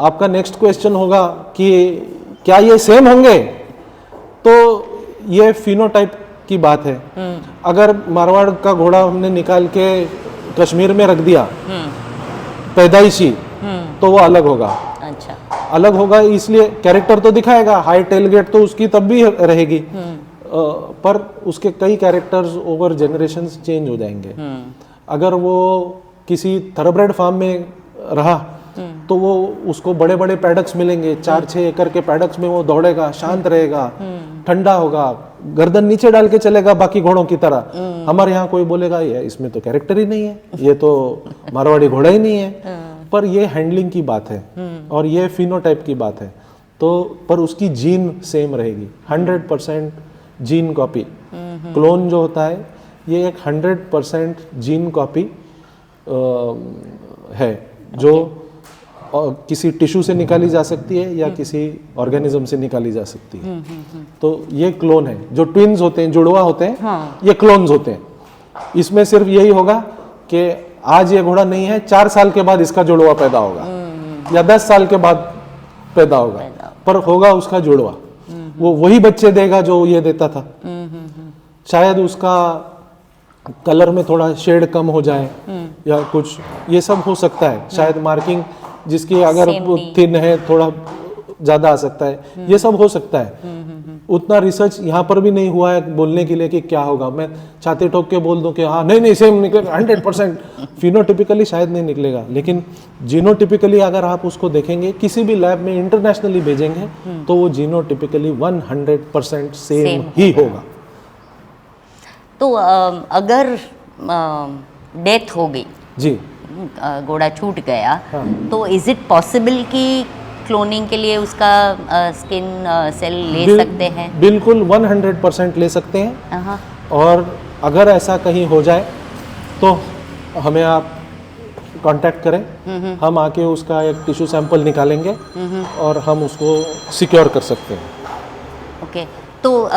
आपका next question होगा कि क्या ये सेम होंगे, तो ये फिनोटाइप की बात है। अगर मारवाड़ का घोड़ा हमने निकाल के कश्मीर में रख दिया पैदाइशी, तो वो अलग होगा। अच्छा, अलग होगा इसलिए कैरेक्टर तो दिखाएगा, हाई टेलगेट तो उसकी तब भी रहेगी, पर उसके कई कैरेक्टर्स ओवर जनरेशंस चेंज हो जाएंगे। अगर वो किसी थॉरब्रेड फार्म में रहा तो वो उसको बड़े बड़े पैडक्स मिलेंगे, 4-6 एकड़ के पैडक्स में वो दौड़ेगा, शांत रहेगा, ठंडा होगा, गर्दन नीचे डाल के चलेगा बाकी घोड़ों की तरह। हमारे यहाँ कोई बोलेगा ये इसमें तो कैरेक्टर ही नहीं है, ये तो मारवाड़ी घोड़ा ही नहीं है। पर ये हैंडलिंग की बात है और ये फिनोटाइप की बात है। तो पर उसकी जीन सेम रहेगी, 100% जीन कॉपी। क्लोन जो होता है ये एक 100% जीन कॉपी है, जो किसी टिश्यू से निकाली जा सकती है या किसी ऑर्गेनिज्म से निकाली जा सकती है। तो ये क्लोन है। जो ट्विन्स होते हैं, जुड़वा होते हैं, ये क्लोन्स होते हैं। इसमें सिर्फ यही होगा कि आज ये घोड़ा नहीं है, 4 साल के बाद इसका जुड़वा पैदा होगा या 10 साल के बाद पैदा होगा, पर होगा उसका जुड़वा। वो वही बच्चे देगा जो ये देता था। शायद उसका कलर में थोड़ा शेड कम हो जाए या कुछ, ये सब हो सकता है। शायद मार्किंग जिसकी अगर थिन है थोड़ा ज्यादा आ सकता है, ये सब हो सकता है। उतना रिसर्च यहाँ पर भी नहीं हुआ है बोलने के लिए कि क्या होगा। मैं छाती ठोक के बोल दूं कि हाँ नहीं सेम निकलेगा 100%। फिनोटिपिकली शायद नहीं निकलेगा, लेकिन जीनोटिपिकली अगर आप उसको देखेंगे, किसी भी लैब में इंटरनेशनली भेजेंगे तो वो जीनोटिपिकली 100% सेम ही होगा। तो अगर डेथ हो गई जी, घोड़ा छूट गया, तो इज इट पॉसिबल कि क्लोनिंग के लिए उसका स्किन सेल ले सकते हैं? बिल्कुल 100% ले सकते हैं। और अगर ऐसा कहीं हो जाए तो हमें आप कांटेक्ट करें, हम आके उसका एक टिश्यू सैंपल निकालेंगे और हम उसको सिक्योर कर सकते हैं। ओके, तो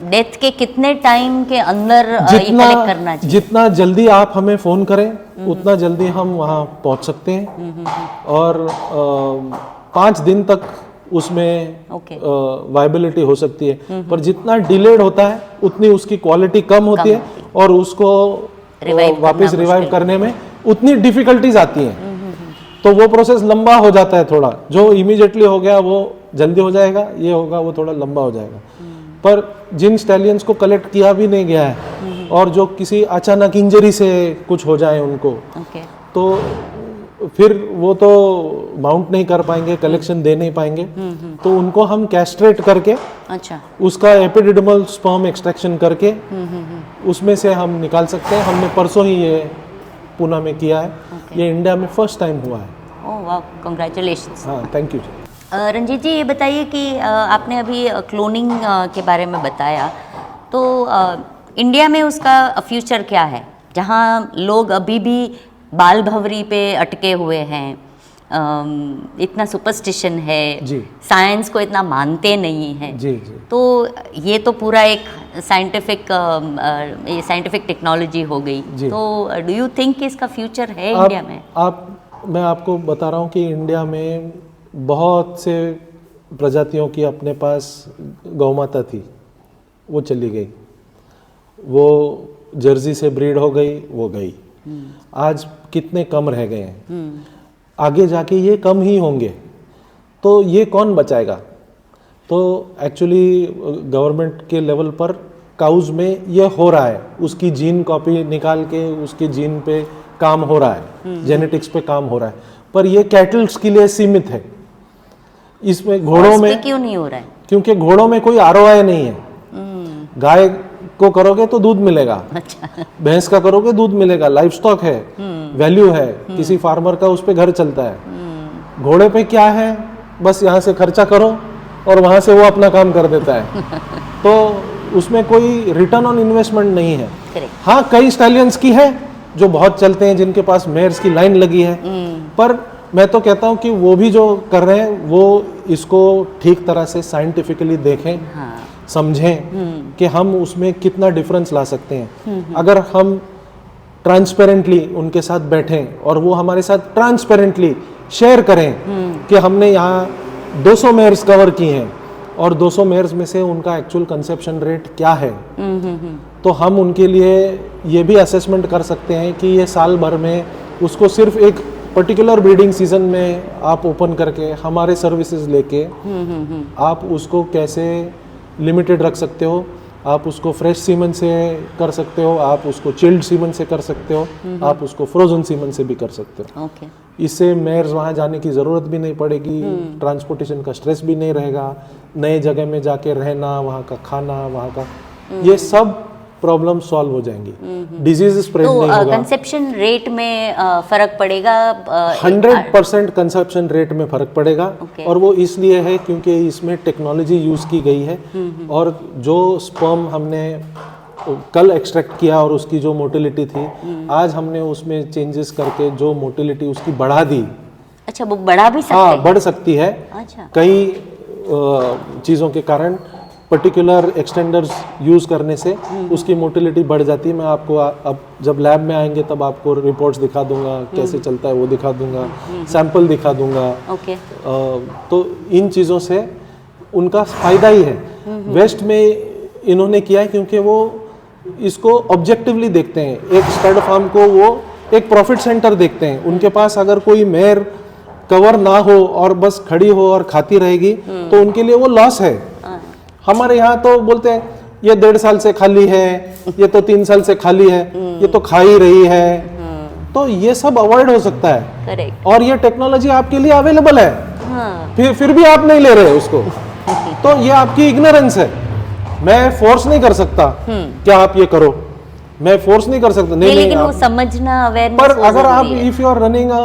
डेथ के कितने टाइम के अंदर ये कलेक्ट करना चाहिए? जितना जल्दी आप हमें फ़ोन करें उतना जल्दी हम वहाँ पहुँच सकते हैं। और 5 दिन तक उसमें वायबिलिटी हो सकती है, पर जितना डिलेड होता है उतनी उसकी क्वालिटी कम होती है और उसको वापस रिवाइव करने में उतनी डिफिकल्टीज आती हैं। तो वो प्रोसेस लंबा हो जाता है थोड़ा। जो इमीडिएटली हो गया वो जल्दी हो जाएगा, ये होगा वो थोड़ा लंबा हो जाएगा। पर जिन स्टैलियंस को कलेक्ट किया भी नहीं गया है और जो किसी अचानक इंजरी से कुछ हो जाए उनको, तो फिर वो तो माउंट नहीं कर पाएंगे, कलेक्शन दे नहीं पाएंगे, तो उनको हम कैस्ट्रेट करके उसका एपिडिडमल स्पर्म एक्सट्रैक्शन करके उसमें से हम निकाल सकते हैं। हमने परसों ही ये पुणे में किया है। ये इंडिया में फर्स्ट टाइम हुआ है। ओह वाह, कांग्रेचुलेशंस। हाँ, थैंक यू जी। रंजीत जी, ये बताइए कि आपने अभी क्लोनिंग के बारे में बताया, तो इंडिया में उसका फ्यूचर क्या है, जहाँ लोग अभी भी बाल भंवरी पे अटके हुए हैं, इतना सुपरस्टिशन है, साइंस को इतना मानते नहीं हैं। जी। तो ये तो पूरा एक साइंटिफिक टेक्नोलॉजी हो गई। तो डू यू थिंक इसका फ्यूचर है इंडिया में? मैं आपको बता रहा हूँ कि इंडिया में बहुत से प्रजातियों की अपने पास गौ माता थी, वो चली गई, वो जर्सी से ब्रीड हो गई, वो गई। आज कितने कम रह गए हैं, आगे जाके ये कम ही होंगे, तो ये कौन बचाएगा? तो एक्चुअली गवर्नमेंट के लेवल पर काउज में ये हो रहा है, उसकी जीन कॉपी निकाल के उसके जीन पे काम हो रहा है, जेनेटिक्स पे काम हो रहा है, पर ये कैटल्स के लिए सीमित है। इसमें घोड़ों में क्यों नहीं हो रहा है? क्योंकि घोड़ों में कोई आरओआई नहीं है। गाय को करोगे तो दूध मिलेगा, भैंस का करोगे दूध मिलेगा, लाइफ स्टॉक है, वैल्यू है, किसी फार्मर का उस पे घर चलता है। घोड़े पे क्या है, बस यहाँ से खर्चा करो और वहां से वो अपना काम कर देता है। तो उसमें कोई रिटर्न ऑन इन्वेस्टमेंट नहीं है। हाँ, कई स्टैलियंस की है जो बहुत चलते हैं, जिनके पास मेयर्स की लाइन लगी है, पर मैं तो कहता हूँ कि वो भी जो कर रहे हैं वो इसको ठीक तरह से साइंटिफिकली देखें, समझें कि हम उसमें कितना डिफरेंस ला सकते हैं। अगर हम ट्रांसपेरेंटली उनके साथ बैठें और वो हमारे साथ ट्रांसपेरेंटली शेयर करें कि हमने यहाँ 200 मेयर्स कवर की हैं और 200 मेयर्स में से उनका एक्चुअल कंसेप्शन रेट क्या है, तो हम उनके लिए ये भी असेसमेंट कर सकते हैं कि ये साल भर में उसको सिर्फ एक पर्टिकुलर ब्रीडिंग सीजन में आप ओपन करके हमारे सर्विसेज लेके आप उसको कैसे लिमिटेड रख सकते हो, आप उसको फ्रेश सीमन से कर सकते हो, आप उसको चिल्ड सीमन से कर सकते हो, आप उसको फ्रोजन सीमन से भी कर सकते हो। ओके। इससे मेयर्स वहाँ जाने की ज़रूरत भी नहीं पड़ेगी, ट्रांसपोर्टेशन का स्ट्रेस भी नहीं रहेगा, नए जगह में जाके रहना, वहाँ का खाना, वहाँ का ये सब प्रॉब्लम सॉल्व हो जाएंगी, डिजीज स्प्रेड तो नहीं होगा। कंसेप्शन रेट में फर्क पड़ेगा? 100% कंजप्शन रेट में फर्क पड़ेगा। Okay. और वो इसलिए है क्योंकि इसमें टेक्नोलॉजी यूज़ की गई है और जो स्पर्म हमने कल एक्सट्रैक्ट किया और उसकी जो मोटिलिटी थी, आज हमने उसमें चेंजेस करके जो मोटिलिटी उसकी बढ़ा दी। अच्छा, वो बढ़ा भी सकते हाँ, हैं? बढ़ सकती है। अच्छा। कई चीज़ों के कारण पर्टिकुलर एक्सटेंडर्स यूज़ करने से उसकी मोटिलिटी बढ़ जाती है। मैं आपको अब जब लैब में आएंगे तब आपको रिपोर्ट्स दिखा दूंगा, कैसे चलता है वो दिखा दूंगा, सैंपल दिखा दूंगा। ओके। तो इन चीज़ों से उनका फ़ायदा ही है। वेस्ट में इन्होंने किया है क्योंकि वो इसको ऑब्जेक्टिवली देखते हैं। एक स्टड फार्म को वो एक प्रॉफिट सेंटर देखते हैं। उनके पास अगर कोई मेयर कवर ना हो और बस खड़ी हो और खाती रहेगी तो उनके लिए वो लॉस है। हमारे यहाँ तो बोलते हैं ये 1.5 साल से खाली है, ये तो 3 साल से खाली है, ये तो खा ही रही है। तो ये सब अवॉइड हो सकता है। करेक्ट। और ये टेक्नोलॉजी आपके लिए अवेलेबल है। हाँ। फिर भी आप नहीं ले रहे उसको, तो ये आपकी इग्नोरेंस है। मैं फोर्स नहीं कर सकता क्या आप ये करो, मैं फोर्स नहीं कर सकता। नहीं, लेकिन वो आप, समझना, अवेयरनेस पर अगर आप if you are running a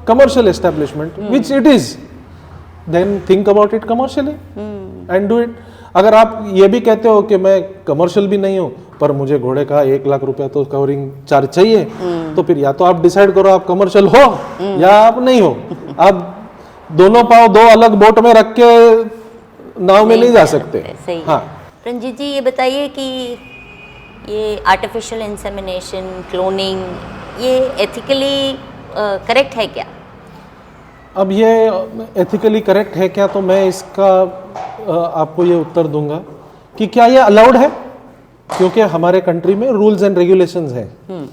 commercial establishment which it is, then think about it commercially and do it. अगर आप ये भी कहते हो कि मैं कमर्शियल भी नहीं हूँ पर मुझे घोड़े का 1 लाख रुपया तो कवरिंग चार्ज चाहिए, तो फिर या तो आप डिसाइड करो आप कमर्शियल हो या आप नहीं हो। आप दोनों पाँव 2 अलग बोट में रख के नाव में नहीं जा सकते। सही। हाँ, रंजीत जी, ये बताइए कि ये आर्टिफिशियल इंसेमिनेशन, क्लोनिंग, ये एथिकली करेक्ट है क्या? अब ये एथिकली करेक्ट है क्या, तो मैं इसका आपको ये उत्तर दूंगा कि क्या ये अलाउड है, क्योंकि हमारे कंट्री में रूल्स एंड रेगुलेशंस हैं।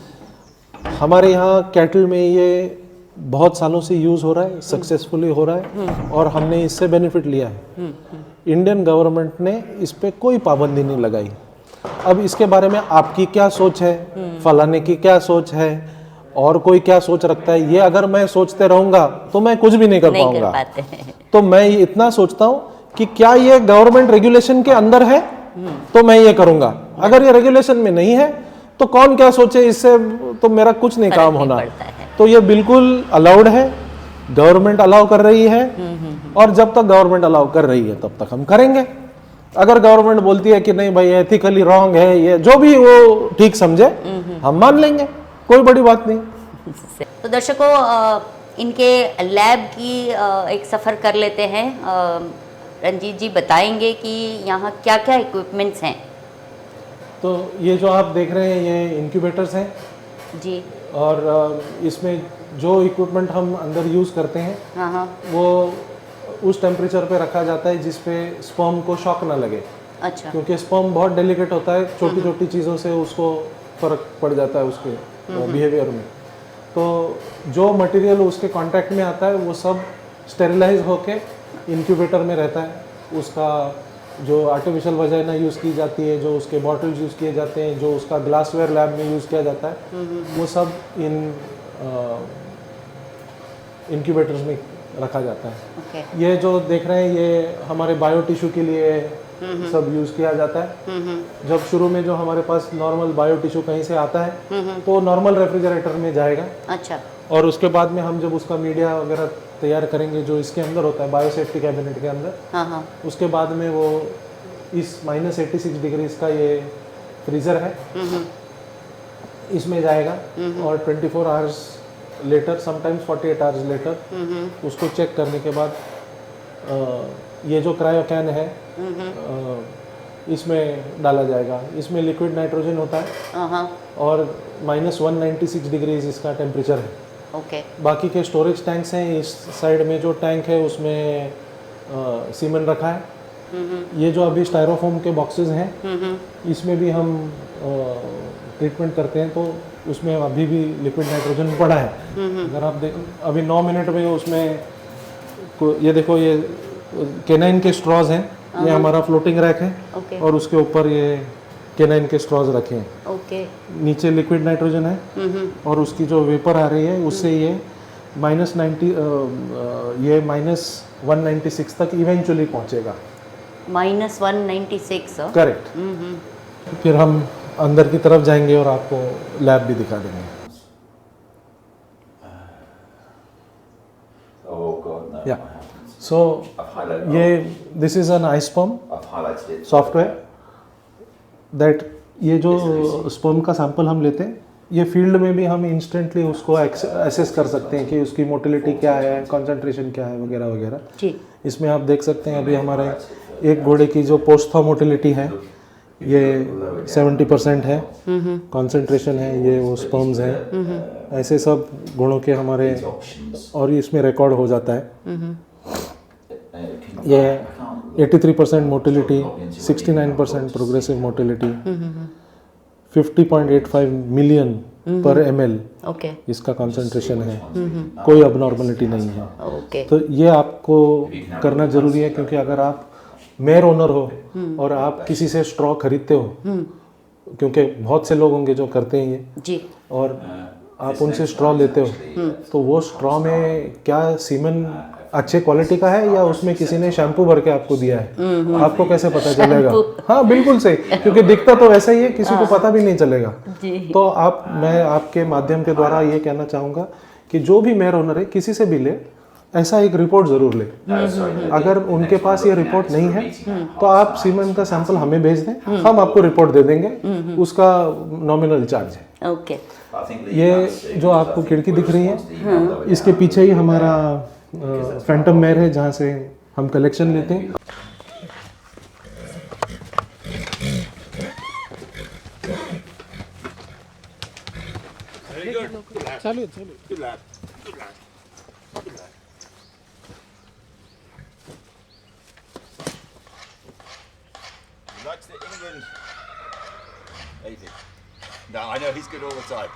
हमारे यहाँ कैटल में ये बहुत सालों से यूज़ हो रहा है, सक्सेसफुली हो रहा है और हमने इससे बेनिफिट लिया है। इंडियन गवर्नमेंट ने इस पे कोई पाबंदी नहीं लगाई। अब इसके बारे में आपकी क्या सोच है, फलाने की क्या सोच है और कोई क्या सोच रखता है, ये अगर मैं सोचते रहूंगा तो मैं कुछ भी नहीं कर पाऊंगा। तो मैं इतना सोचता हूँ कि क्या ये गवर्नमेंट रेगुलेशन के अंदर है तो मैं ये करूंगा। अगर ये रेगुलेशन में नहीं है तो कौन क्या सोचे, इससे तो मेरा कुछ नहीं काम होना। तो ये बिल्कुल अलाउड है, गवर्नमेंट अलाउ कर रही है और जब तक गवर्नमेंट अलाउ कर रही है तब तक हम करेंगे। अगर गवर्नमेंट बोलती है कि नहीं भाई एथिकली रॉन्ग है, ये जो भी वो ठीक समझे हम मान लेंगे, कोई बड़ी बात नहीं। तो दर्शकों, इनके लैब की एक सफ़र कर लेते हैं। रंजीत जी बताएंगे कि यहाँ क्या क्या इक्विपमेंट्स हैं। तो ये जो आप देख रहे हैं ये इंक्यूबेटर्स हैं जी। और इसमें जो इक्विपमेंट हम अंदर यूज़ करते हैं हाँ, वो उस टेम्परेचर पे रखा जाता है जिस पे स्पर्म को शॉक ना लगे। अच्छा। क्योंकि स्पर्म बहुत डेलिकेट होता है, छोटी छोटी चीज़ों से उसको फ़र्क पड़ जाता है उसके बिहेवियर में। तो जो मटेरियल उसके कांटेक्ट में आता है वो सब स्टेरिलाइज होके इंक्यूबेटर में रहता है। उसका जो आर्टिफिशियल वजाइना यूज़ की जाती है, जो उसके बॉटल्स यूज़ किए जाते हैं, जो उसका ग्लासवेयर लैब में यूज़ किया जाता है, वो सब इन इंक्यूबेटर्स में रखा जाता है। Okay. ये जो देख रहे हैं ये हमारे बायो टिश्यू के लिए सब यूज़ किया जाता है। जब शुरू में जो हमारे पास नॉर्मल बायो टिश्यू कहीं से आता है तो नॉर्मल रेफ्रिजरेटर में जाएगा। अच्छा। और उसके बाद में हम जब उसका मीडिया वगैरह तैयार करेंगे जो इसके अंदर होता है बायो सेफ्टी कैबिनेट के अंदर, हाँ, उसके बाद में वो इस -86 डिग्री का ये फ्रीज़र है, इसमें जाएगा और 24 hours later, sometimes 48 hours later उसको चेक करने के बाद ये जो क्रायो कैन है इसमें डाला जाएगा। इसमें लिक्विड नाइट्रोजन होता है और -196 डिग्रीज इसका टेम्परेचर है। ओके बाकी के स्टोरेज टैंक्स हैं। इस साइड में जो टैंक है उसमें सीमेंट रखा है। ये जो अभी स्टायरोफोम के बॉक्सेस हैं इसमें भी हम ट्रीटमेंट करते हैं, तो उसमें अभी भी लिक्विड नाइट्रोजन पड़ा है। अगर आप देख अभी 9 मिनट में उसमें ये देखो, ये केनाइन के स्ट्रॉज हैं, ये हमारा फ्लोटिंग रैक है। ओके और उसके ऊपर ये केनाइन के स्ट्रॉज रखे हैं। ओके नीचे लिक्विड नाइट्रोजन है और उसकी जो वेपर आ रही है उससे ये -196 तक इवेंचुअली पहुंचेगा। -196 करेक्ट। फिर हम अंदर की तरफ जाएंगे और आपको लैब भी दिखा देंगे। Oh God, no. या I haven't. So I've highlighted. ये दिस इज एन आईस्पर्म I've highlighted it. Software that ये जो स्पर्म का सैंपल हम लेते हैं, ये फील्ड में भी हम इंस्टेंटली उसको एसेस कर सकते हैं कि उसकी मोटिलिटी क्या है, कंसंट्रेशन क्या है, वगैरह वगैरह। जी इसमें आप देख सकते हैं अभी हमारे एक घोड़े की जो पोस्ट मोटिलिटी है ये 70% है, कंसंट्रेशन है, ये वो स्पर्म्स हैं। ऐसे सब घोड़ों के हमारे, और इसमें रिकॉर्ड हो जाता है। ये 83% मोटिलिटी, 69% प्रोग्रेसिव मोटिलिटी, 50.85 मिलियन पर ml ओके इसका कंसंट्रेशन है। कोई अबनॉर्मलिटी नहीं है। ओके तो ये आपको करना जरूरी है, क्योंकि अगर आप मेयर ओनर हो और आप किसी से स्ट्रॉ खरीदते हो, क्योंकि बहुत से लोग होंगे जो करते हैं ये, जी और आप उनसे स्ट्रॉ लेते हो तो वो स्ट्रॉ में क्या सीमेन अच्छे क्वालिटी का है या उसमें किसी ने शैम्पू भर के आपको दिया है, आपको कैसे पता चलेगा? हाँ बिल्कुल सही, क्योंकि दिखता तो वैसा ही है, किसी को पता भी नहीं चलेगा। तो मैं आपके माध्यम के द्वारा ये कहना चाहूँगा कि जो भी मेयर ओनर है किसी से भी ले, ऐसा एक रिपोर्ट जरूर ले। अगर उनके पास ये रिपोर्ट नहीं है तो आप सीमेन का सैंपल हमें भेज दें, हम आपको रिपोर्ट दे देंगे, उसका नॉमिनल चार्ज है। ओके ये जो आपको खिड़की दिख रही है इसके पीछे ही हमारा फैंटम मेयर है, जहाँ से हम कलेक्शन लेते हैं। चालू Likes the England. Easy. No, I know he's good all the time.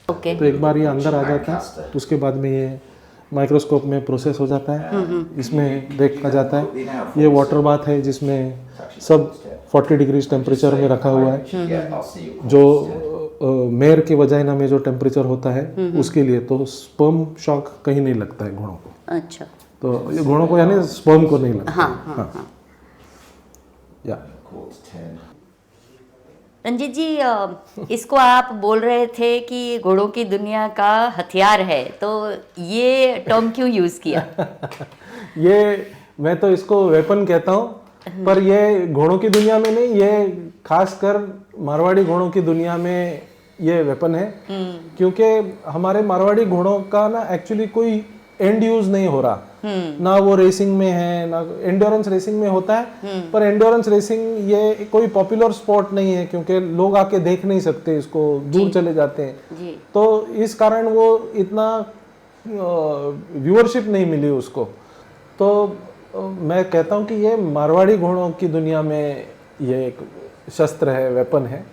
Okay तो एक बार ये अंदर आ जाता है, उसके बाद में ये माइक्रोस्कोप में प्रोसेस हो जाता है। इसमें देखा जाता है, ये वाटर बाथ है जिसमें सब 40 डिग्रीज टेम्परेचर में रखा हुआ है, Yeah, I'll see you. जो मेयर के वजाइना में जो टेम्परेचर होता है उसके लिए। तो स्पर्म शॉक कहीं नहीं लगता है घोड़ों को, अच्छा तो ये घोड़ों को यानी स्पर्म को नहीं लगता। हाँ या Quarter to 10. रंजीत जी, इसको आप बोल रहे थे कि घोड़ों की दुनिया का हथियार है, तो ये टर्म क्यों यूज किया? ये मैं तो इसको वेपन कहता हूँ, पर ये घोड़ों की दुनिया में नहीं, ये खासकर मारवाड़ी घोड़ों की दुनिया में ये वेपन है। क्योंकि हमारे मारवाड़ी घोड़ों का ना एक्चुअली कोई एंड यूज नहीं हो रहा, ना वो रेसिंग में है, ना एंड्योरेंस रेसिंग में होता है। पर एंड्योरेंस रेसिंग ये कोई पॉपुलर स्पोर्ट नहीं है, क्योंकि लोग आके देख नहीं सकते इसको, दूर चले जाते हैं। जी तो इस कारण वो इतना व्यूअरशिप नहीं मिली उसको। तो मैं कहता हूँ कि ये मारवाड़ी घोड़ों की दुनिया में ये एक शस्त्र है, वेपन है।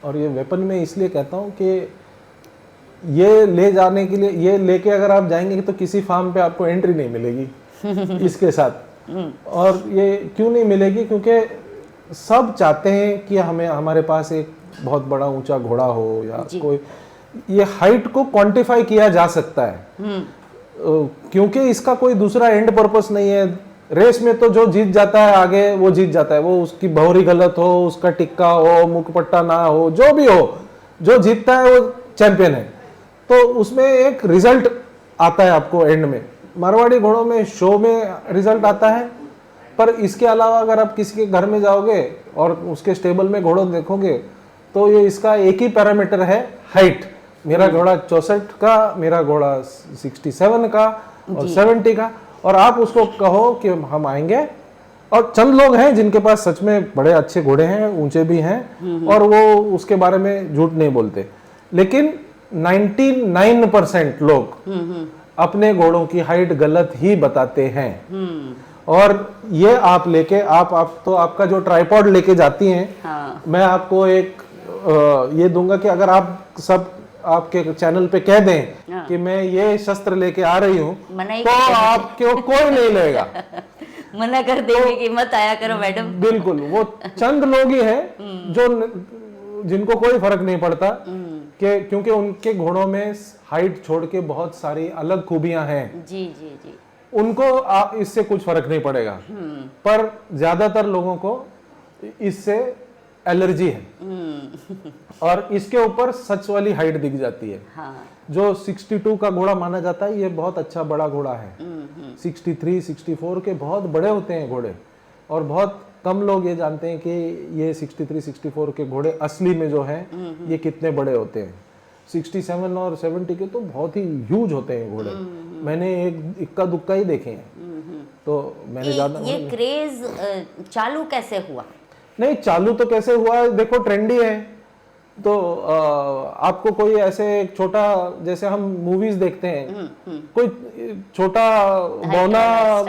और ये वेपन में इसलिए कहता हूँ कि ये ले जाने के लिए, ये लेके अगर आप जाएंगे तो किसी फार्म पे आपको एंट्री नहीं मिलेगी इसके साथ। और ये क्यों नहीं मिलेगी? क्योंकि सब चाहते हैं कि हमें, हमारे पास एक बहुत बड़ा ऊंचा घोड़ा हो, या कोई ये हाइट को क्वांटिफाई किया जा सकता है, क्योंकि इसका कोई दूसरा एंड पर्पस नहीं है। रेस में तो जो जीत जाता है आगे वो जीत जाता है, वो उसकी भौरी गलत हो, उसका टिक्का हो, मुखपट्टा ना हो, जो भी हो, जो जीतता है वो चैंपियन है। तो उसमें एक रिजल्ट आता है आपको एंड में। मारवाड़ी घोड़ों में शो में रिजल्ट आता है, पर इसके अलावा अगर आप किसी के घर में जाओगे और उसके स्टेबल में घोड़ों देखोगे तो ये इसका एक ही पैरामीटर है, हाइट। मेरा घोड़ा 64 का, मेरा घोड़ा 67 का और 70 का, और आप उसको कहो कि हम आएंगे, और चंद लोग हैं जिनके पास सच में बड़े अच्छे घोड़े हैं, ऊंचे भी हैं, और वो उसके बारे में झूठ नहीं बोलते, लेकिन 99% लोग अपने घोड़ों की हाइट गलत ही बताते हैं। और ये आप लेके आप तो आपका जो ट्राइपॉड लेके जाती हैं, हाँ। मैं आपको एक ये दूंगा कि अगर आप सब आपके चैनल पे कह दें हाँ। कि मैं ये शस्त्र लेके आ रही हूँ, मना ही तो कर देंगे। आपको कोई नहीं लेगा। मना कर देंगे कि मत आया करो मैडम। बिल्कुल, वो चंद लोग ही हैं जो जिनको कोई फर्क नहीं पड़ता, कि क्योंकि उनके घोड़ों में हाइट छोड़ के बहुत सारी अलग खूबियां हैं, जी जी जी। उनको इससे कुछ फर्क नहीं पड़ेगा, पर ज्यादातर लोगों को इससे एलर्जी है और इसके ऊपर सच वाली हाइट दिख जाती है। हाँ। जो 62 का घोड़ा माना जाता है, ये बहुत अच्छा बड़ा घोड़ा है। 63, 64 के बहुत बड़े होते हैं घोड़े, और बहुत कम लोग ये जानते हैं कि ये 63, 64 के घोड़े असली में जो हैं ये कितने बड़े होते हैं। 67 और 70 के तो बहुत ही ह्यूज होते हैं घोड़े। मैंने एक इक्का दुक्का ही देखे हैं, तो मैंने ज्यादा ये क्रेज चालू कैसे हुआ? नहीं, चालू तो कैसे हुआ, देखो ट्रेंडी है, तो आपको कोई ऐसे एक छोटा, जैसे हम मूवीज देखते हैं, कोई छोटा बौना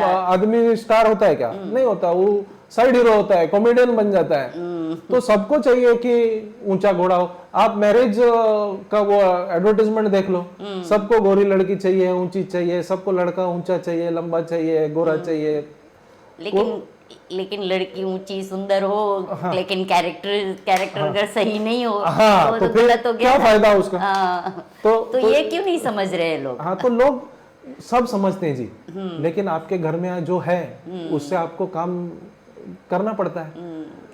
आदमी स्टार होता है क्या? नहीं होता, वो साइड हीरो होता है, कॉमेडियन बन जाता है। तो सबको चाहिए कि ऊंचा घोड़ा हो। आप मैरिज का वो एडवर्टाइजमेंट देख लो, सबको गोरी लड़की चाहिए, ऊंची चाहिए, सबको लड़का ऊंचा चाहिए, लंबा चाहिए, गोरा चाहिए। लेकिन लड़की ऊंची सुंदर हो, हाँ। लेकिन कैरेक्टर हाँ। अगर सही नहीं हो, हाँ, तो फिर गलत हो गया, क्या फायदा उसका? हाँ। तो ये क्यों नहीं समझ रहे लोग? हाँ, तो लोग सब समझते हैं जी, लेकिन आपके घर में जो है उससे आपको काम करना पड़ता है।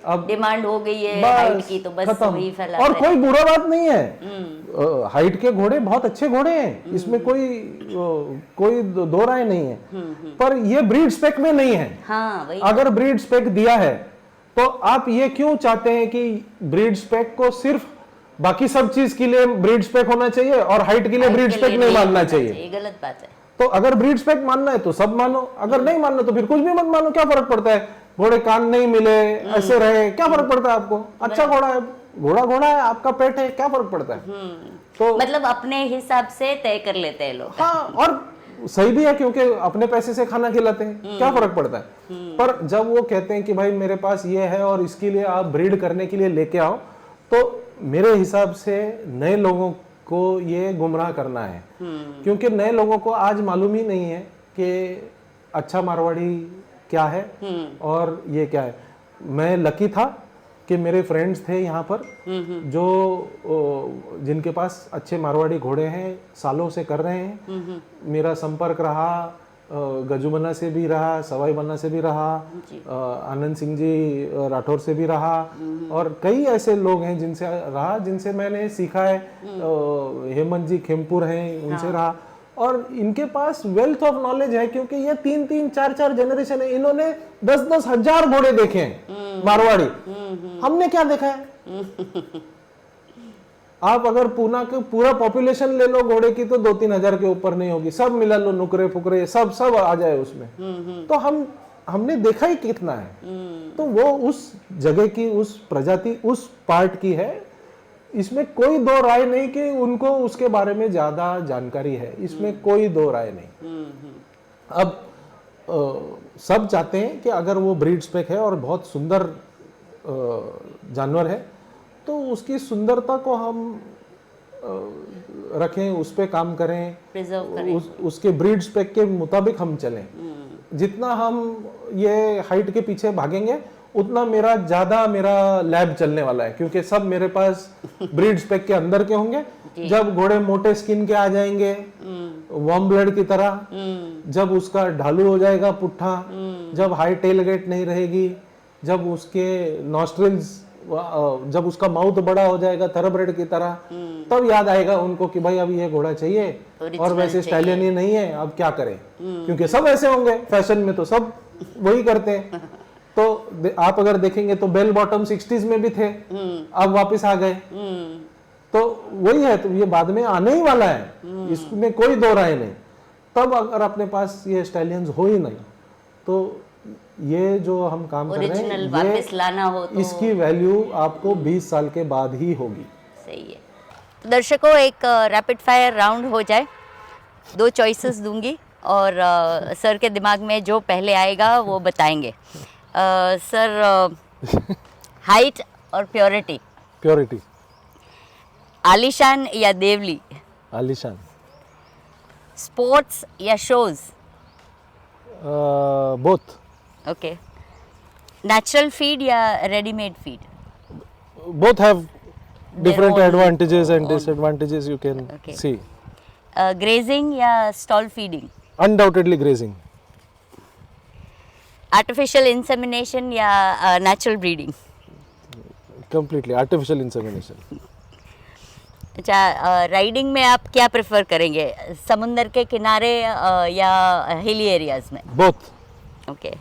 अब डिमांड हो गई है हाइट की, तो बस वही फैला। और कोई बुरा बात नहीं है, हाइट के घोड़े बहुत अच्छे घोड़े हैं, इसमें कोई दो राय नहीं है, पर ये ब्रीड स्पेक में नहीं है। हाँ, वही। अगर ब्रीड स्पेक दिया है तो आप ये क्यों चाहते हैं कि ब्रीड स्पेक को सिर्फ बाकी सब चीज के लिए ब्रीड स्पेक होना चाहिए और हाइट के लिए ब्रीड स्पेक नहीं मानना चाहिए? ये गलत बात है। तो अगर ब्रीड स्पेक मानना है तो सब मानो, अगर नहीं मानना तो फिर कुछ भी मत मानो, क्या फर्क पड़ता है? घोड़े कान नहीं मिले, ऐसे रहे, क्या फर्क पड़ता है आपको? अच्छा घोड़ा है, घोड़ा है, आपका पेट है, क्या फर्क पड़ता है? तो मतलब अपने हिसाब से तय कर लेते हैं लोग। हाँ, और सही भी है, क्योंकि अपने पैसे से खाना खिलाते हैं, क्या फर्क पड़ता है? पर जब वो कहते हैं कि भाई मेरे पास ये है और इसके लिए आप ब्रीड करने के लिए लेके आओ, तो मेरे हिसाब से नए लोगों को ये गुमराह करना है, क्योंकि नए लोगों को आज मालूम ही नहीं है कि अच्छा मारवाड़ी क्या है और ये क्या है। मैं लकी था कि मेरे फ्रेंड्स थे यहाँ पर जो जिनके पास अच्छे मारवाड़ी घोड़े हैं, सालों से कर रहे हैं। मेरा संपर्क रहा, गजुबन्ना से भी रहा, सवाई बन्ना से भी रहा, आनंद सिंह जी राठौर से भी रहा, और कई ऐसे लोग हैं जिनसे रहा, जिनसे मैंने सीखा है। हेमंत जी खेमपुर हैं, उनसे रहा, और इनके पास वेल्थ ऑफ नॉलेज है, क्योंकि ये 3-3, 4-4 जनरेशन है। इन्होंने 10-10 हजार घोड़े देखे हैं मारवाड़ी, हमने क्या देखा है? आप अगर पूना के पूरा पॉपुलेशन ले लो घोड़े की, तो 2-3 हजार के ऊपर नहीं होगी, सब मिला लो, नुकरे फुकरे सब आ जाए उसमें। तो हमने देखा ही कितना है। तो वो उस जगह की, उस प्रजाति, उस पार्ट की है, इसमें कोई दो राय नहीं कि उनको उसके बारे में ज्यादा जानकारी है, इसमें कोई दो राय नहीं। अब सब चाहते हैं कि अगर वो ब्रीड स्पेक है और बहुत सुंदर जानवर है, तो उसकी सुंदरता को हम रखें, उस पर काम करें, प्रिजर्व करें, उसके ब्रीड स्पेक के मुताबिक हम चलें। जितना हम ये हाइट के पीछे भागेंगे, उतना मेरा लैब चलने वाला है, क्योंकि सब मेरे पास ब्रीड स्पेक के अंदर के होंगे। जब घोड़े मोटे स्किन के आ जाएंगे, वार्म ब्लड की तरह, जब उसका ढालू हो जाएगा पुट्ठा, जब हाई टेल गेट नहीं रहेगी, जब उसके नॉस्ट्रिल्स, जब उसका माउथ बड़ा हो जाएगा थरब्रेड की तरह, तब याद आएगा उनको कि भाई अब ये घोड़ा चाहिए, और वैसे स्टाइलियन ही नहीं है, अब क्या करें? क्योंकि सब ऐसे होंगे, फैशन में तो सब वही करते हैं। तो आप अगर देखेंगे तो बेल बॉटम 60s में भी थे, अब वापस आ गए। तो वही है, तो ये बाद में आने ही वाला है, इसमें कोई दो राय नहीं। तब अगर अपने पास ये स्टैलियंस हो ही नहीं, तो ये जो हम काम कर रहे ओरिजिनल हैं वापस लाना हो तो इसकी वैल्यू आपको 20 साल के बाद ही होगी। सही है। तो दर्शकों, एक रैपिड फायर राउंड हो जाए, 2 चॉइसेस दूंगी और सर के दिमाग में जो पहले आएगा वो बताएंगे। सर, हाइट और प्योरिटी? प्योरिटी। आलीशान या देवली? आलीशान। स्पोर्ट्स या shows? Both. Okay. Natural feed या readymade feed? Both have different own- advantages and disadvantages, you can Okay. see. Grazing या stall feeding? Undoubtedly grazing. Artificial insemination या natural breeding? Completely artificial insemination. अच्छा, riding में आप क्या prefer करेंगे, समुंदर के किनारे या हिली एरियाज में? Both. Okay.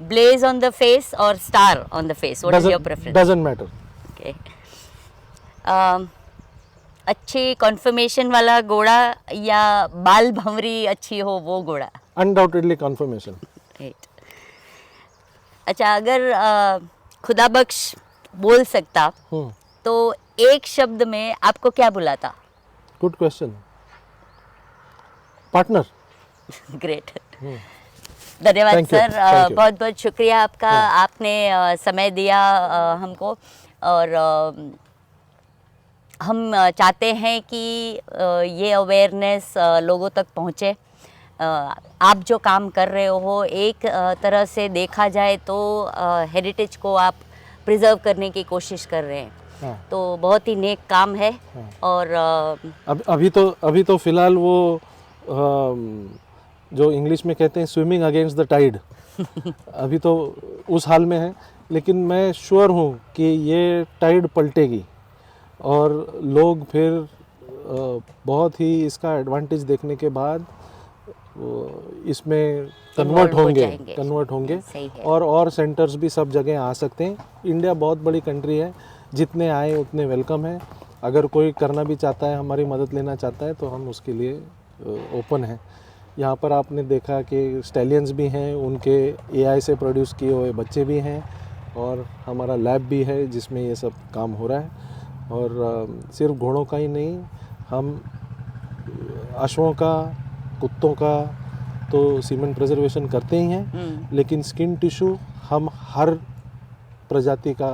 Blaze on the face और star on the face, what is your preference? Doesn't matter. Okay. अच्छी कॉन्फर्मेशन वाला घोड़ा या बाल भंवरी अच्छी हो वो घोड़ा? Undoubtedly confirmation. राइट। अच्छा, अगर खुदा बख्श बोल सकता तो एक शब्द में आपको क्या बुलाता? Good question. Partner. ग्रेट। धन्यवाद Thank you, sir, thank you. बहुत बहुत शुक्रिया आपका, आपने समय दिया हमको। और हम चाहते हैं कि ये अवेयरनेस लोगों तक पहुँचे। आप जो काम कर रहे हो, एक तरह से देखा जाए तो हेरिटेज को आप प्रिजर्व करने की कोशिश कर रहे हैं। हाँ। तो बहुत ही नेक काम है। और अभी तो फिलहाल वो जो इंग्लिश में कहते हैं स्विमिंग अगेंस्ट द टाइड, अभी तो उस हाल में है, लेकिन मैं श्योर हूँ कि ये टाइड पलटेगी और लोग फिर बहुत ही इसका एडवांटेज देखने के बाद इसमें कन्वर्ट होंगे सही है। और सेंटर्स भी सब जगह आ सकते हैं। इंडिया बहुत बड़ी कंट्री है, जितने आए उतने वेलकम है। अगर कोई करना भी चाहता है, हमारी मदद लेना चाहता है, तो हम उसके लिए ओपन हैं। यहाँ पर आपने देखा कि स्टैलियंस भी हैं, उनके एआई से प्रोड्यूस किए हुए बच्चे भी हैं, और हमारा लैब भी है जिसमें ये सब काम हो रहा है। और सिर्फ घोड़ों का ही नहीं, हम अश्वों का, कुत्तों का तो सीमेन प्रिजर्वेशन करते ही हैं, लेकिन स्किन टिश्यू हम हर प्रजाति का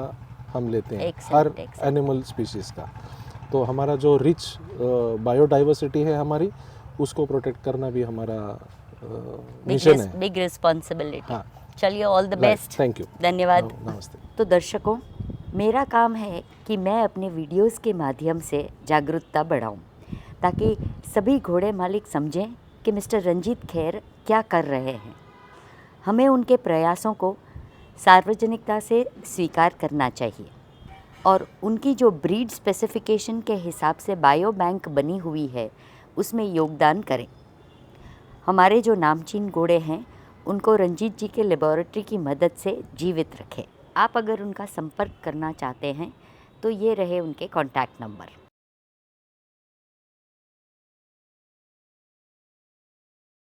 हम लेते हैं, हर एनिमल स्पीशीज़ का। तो हमारा जो रिच बायोडाइवर्सिटी है हमारी, उसको प्रोटेक्ट करना भी हमारा मिशन है। Big responsibility. हाँ। चलिए, all the best. Thank you. धन्यवाद। नमस्ते। तो दर्शकों, मेरा काम है कि मैं अपने वीडियोस के माध्यम से जागरूकता बढ़ाऊं, ताकि सभी घोड़े मालिक समझें कि मिस्टर रंजीत खेर क्या कर रहे हैं। हमें उनके प्रयासों को सार्वजनिकता से स्वीकार करना चाहिए और उनकी जो ब्रीड स्पेसिफिकेशन के हिसाब से बायो बैंक बनी हुई है, उसमें योगदान करें। हमारे जो नामचीन घोड़े हैं, उनको रंजीत जी के लेबोरेटरी की मदद से जीवित रखें। आप अगर उनका संपर्क करना चाहते हैं तो ये रहे उनके कॉन्टैक्ट नंबर।